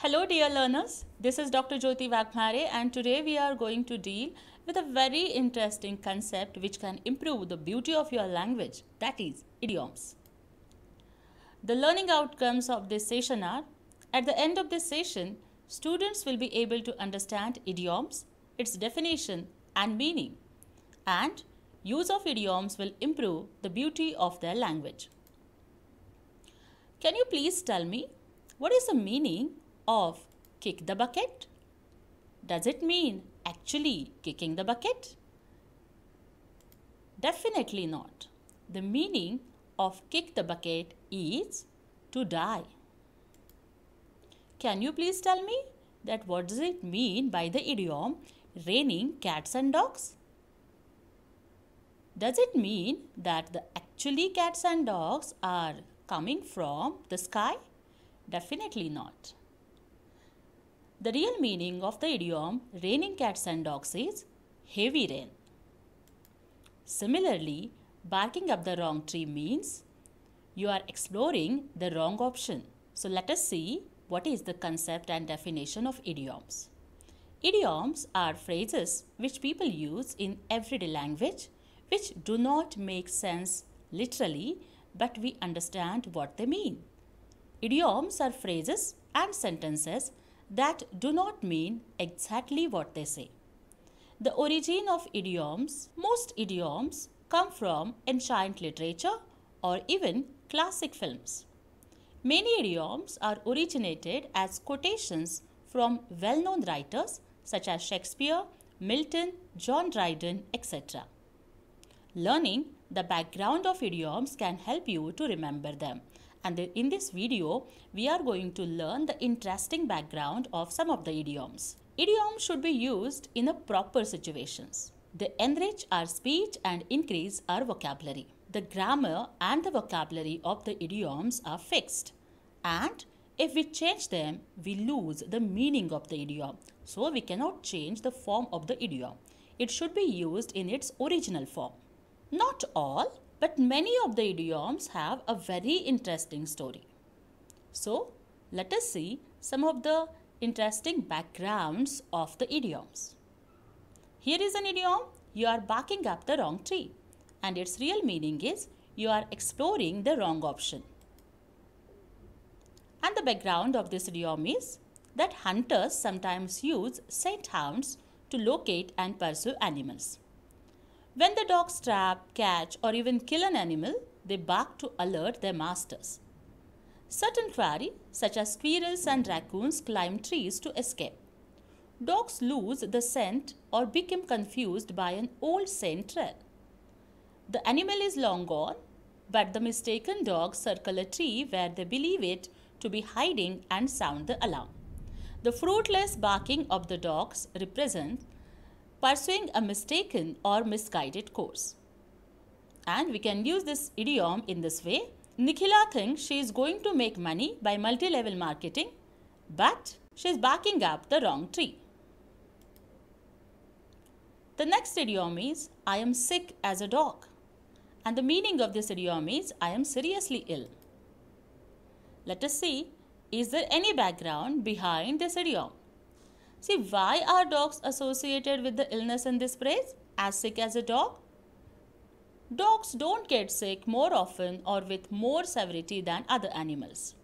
Hello dear learners, this is Dr. Jyoti Vakmare and today we are going to deal with a very interesting concept which can improve the beauty of your language, that is idioms. The learning outcomes of this session are, at the end of this session, students will be able to understand idioms, its definition and meaning, and use of idioms will improve the beauty of their language. Can you please tell me what is the meaning of kick the bucket? Does it mean actually kicking the bucket? Definitely not. The meaning of kick the bucket is to die. Can you please tell me that what does it mean by the idiom raining cats and dogs? Does it mean that the actually cats and dogs are coming from the sky? Definitely not. The real meaning of the idiom raining cats and dogs is heavy rain. Similarly, barking up the wrong tree means you are exploring the wrong option. So let us see what is the concept and definition of idioms. Idioms are phrases which people use in everyday language which do not make sense literally, but we understand what they mean. Idioms are phrases and sentences that do not mean exactly what they say. The origin of idioms, most idioms come from ancient literature or even classic films. Many idioms are originated as quotations from well-known writers such as Shakespeare, Milton, John Dryden, etc. Learning the background of idioms can help you to remember them. And in this video, we are going to learn the interesting background of some of the idioms. Idioms should be used in a proper situations. They enrich our speech and increase our vocabulary. The grammar and the vocabulary of the idioms are fixed. And if we change them, we lose the meaning of the idiom. So we cannot change the form of the idiom. It should be used in its original form. Not all, but many of the idioms have a very interesting story. So, let us see some of the interesting backgrounds of the idioms. Here is an idiom, you are barking up the wrong tree, and its real meaning is you are exploring the wrong option. And the background of this idiom is that hunters sometimes use scent hounds to locate and pursue animals. When the dogs trap, catch or even kill an animal, they bark to alert their masters. Certain quarry, such as squirrels and raccoons, climb trees to escape. Dogs lose the scent or become confused by an old scent trail. The animal is long gone, but the mistaken dogs circle a tree where they believe it to be hiding and sound the alarm. The fruitless barking of the dogs represents pursuing a mistaken or misguided course. And we can use this idiom in this way. Nikhila thinks she is going to make money by multi-level marketing, but she is barking up the wrong tree. The next idiom is, I am sick as a dog. And the meaning of this idiom is, I am seriously ill. Let us see, is there any background behind this idiom? See, why are dogs associated with the illness in this phrase? As sick as a dog? Dogs don't get sick more often or with more severity than other animals.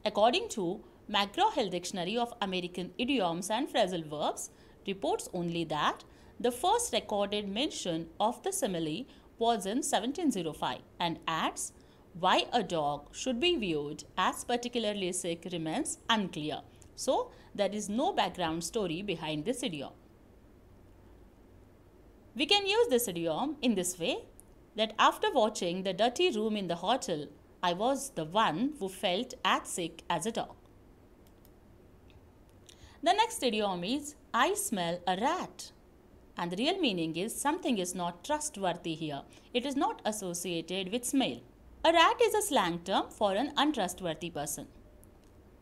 According to McGraw-Hill Dictionary of American Idioms and Phrasal Verbs, reports only that the first recorded mention of the simile was in 1705 and adds, why a dog should be viewed as particularly sick remains unclear. So, there is no background story behind this idiom. We can use this idiom in this way, that after watching the dirty room in the hotel, I was the one who felt as sick as a dog. The next idiom is, I smell a rat. And the real meaning is something is not trustworthy here. It is not associated with smell. A rat is a slang term for an untrustworthy person.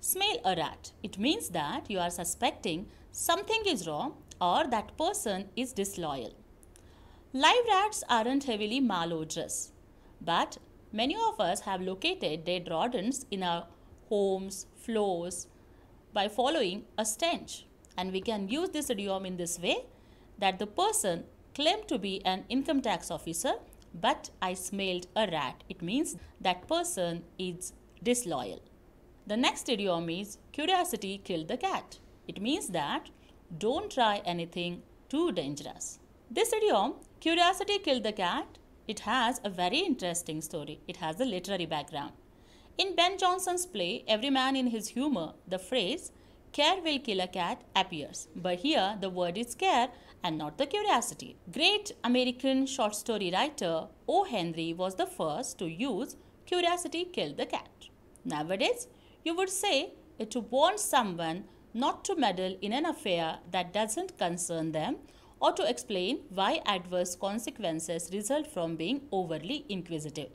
Smell a rat. It means that you are suspecting something is wrong or that person is disloyal. Live rats aren't heavily malodorous, but many of us have located dead rodents in our homes, floors, by following a stench. And we can use this idiom in this way, that the person claimed to be an income tax officer, but I smelled a rat. It means that person is disloyal. The next idiom is curiosity killed the cat. It means that don't try anything too dangerous. This idiom, curiosity killed the cat, it has a very interesting story. It has a literary background. In Ben Jonson's play, Every Man in His Humor, the phrase, care will kill a cat appears. But here, the word is care and not the curiosity. Great American short story writer O. Henry was the first to use curiosity killed the cat. Nowadays, you would say it to warn someone not to meddle in an affair that doesn't concern them, or to explain why adverse consequences result from being overly inquisitive.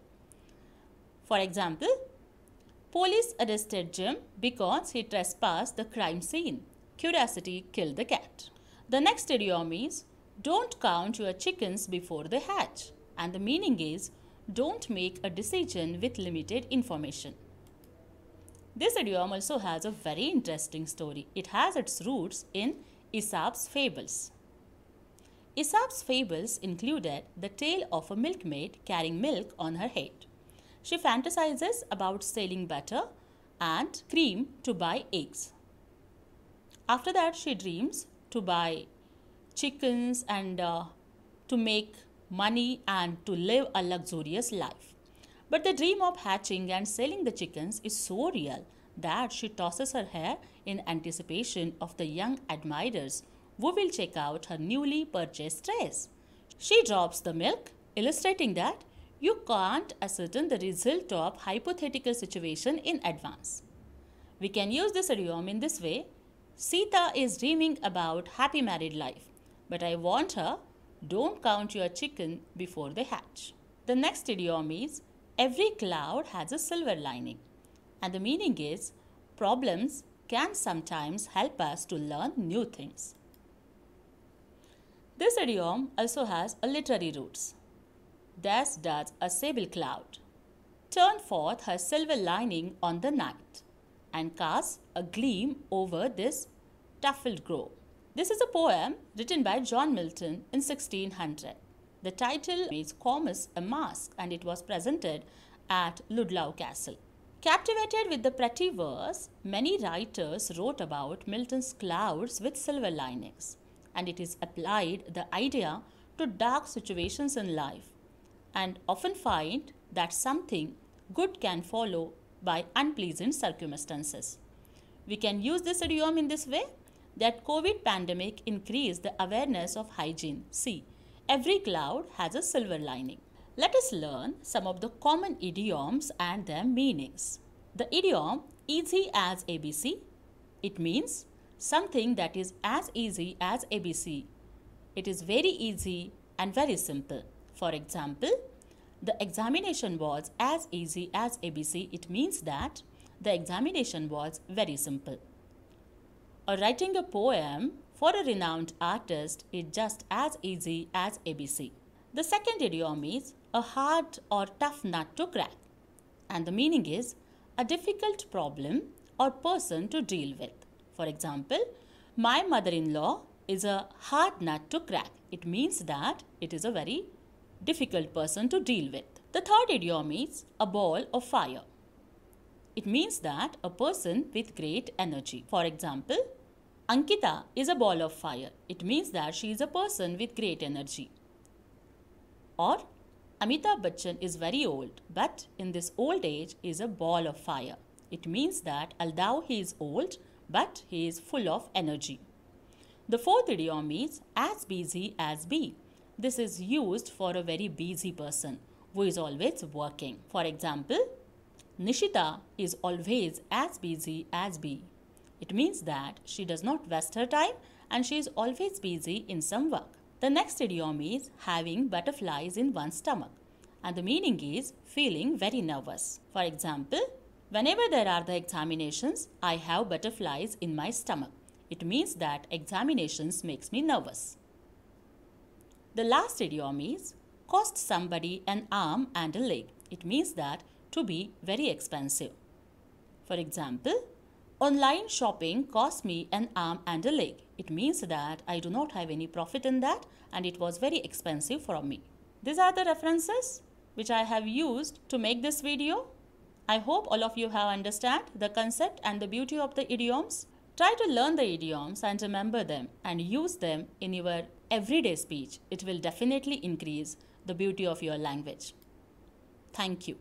For example, police arrested Jim because he trespassed the crime scene. Curiosity killed the cat. The next idiom is, don't count your chickens before they hatch. And the meaning is, don't make a decision with limited information. This idiom also has a very interesting story. It has its roots in Aesop's fables. Aesop's fables included the tale of a milkmaid carrying milk on her head. She fantasizes about selling butter and cream to buy eggs. After that, she dreams to buy chickens and to make money and to live a luxurious life. But the dream of hatching and selling the chickens is so real that she tosses her hair in anticipation of the young admirers who will check out her newly purchased dress. She drops the milk, illustrating that you can't ascertain the result of hypothetical situation in advance. We can use this idiom in this way. Sita is dreaming about happy married life, but I want her, don't count your chicken before they hatch. The next idiom is, every cloud has a silver lining. And the meaning is, problems can sometimes help us to learn new things. This idiom also has a literary roots. Thus does a sable cloud turn forth her silver lining on the night and cast a gleam over this tufted grove. This is a poem written by John Milton in 1600. The title is Comus a Mask, and it was presented at Ludlow Castle. Captivated with the pretty verse, many writers wrote about Milton's clouds with silver linings, and it is applied the idea to dark situations in life, and often find that something good can follow by unpleasant circumstances. We can use this idiom in this way, that COVID pandemic increased the awareness of hygiene. See, every cloud has a silver lining. Let us learn some of the common idioms and their meanings. The idiom easy as ABC, it means something that is as easy as ABC. It is very easy and very simple. For example, the examination was as easy as ABC. It means that the examination was very simple. Or writing a poem for a renowned artist is just as easy as ABC. The second idiom is a hard or tough nut to crack, and the meaning is a difficult problem or person to deal with. For example, my mother-in-law is a hard nut to crack. It means that it is a very difficult person to deal with. The third idiom is a ball of fire. It means that a person with great energy. For example, Ankita is a ball of fire. It means that she is a person with great energy. Or Amitabh Bachchan is very old, but in this old age is a ball of fire. It means that although he is old, but he is full of energy. The fourth idiom is as busy as B. This is used for a very busy person who is always working. For example, Nishita is always as busy as B. It means that she does not waste her time and she is always busy in some work. The next idiom is having butterflies in one's stomach, and the meaning is feeling very nervous. For example, whenever there are the examinations, I have butterflies in my stomach. It means that examinations makes me nervous. The last idiom is cost somebody an arm and a leg. It means that to be very expensive. For example, Online shopping cost me an arm and a leg. It means that I do not have any profit in that and it was very expensive for me. These are the references which I have used to make this video. I hope all of you have understand the concept and the beauty of the idioms. Try to learn the idioms and remember them and use them in your everyday speech. It will definitely increase the beauty of your language. Thank you.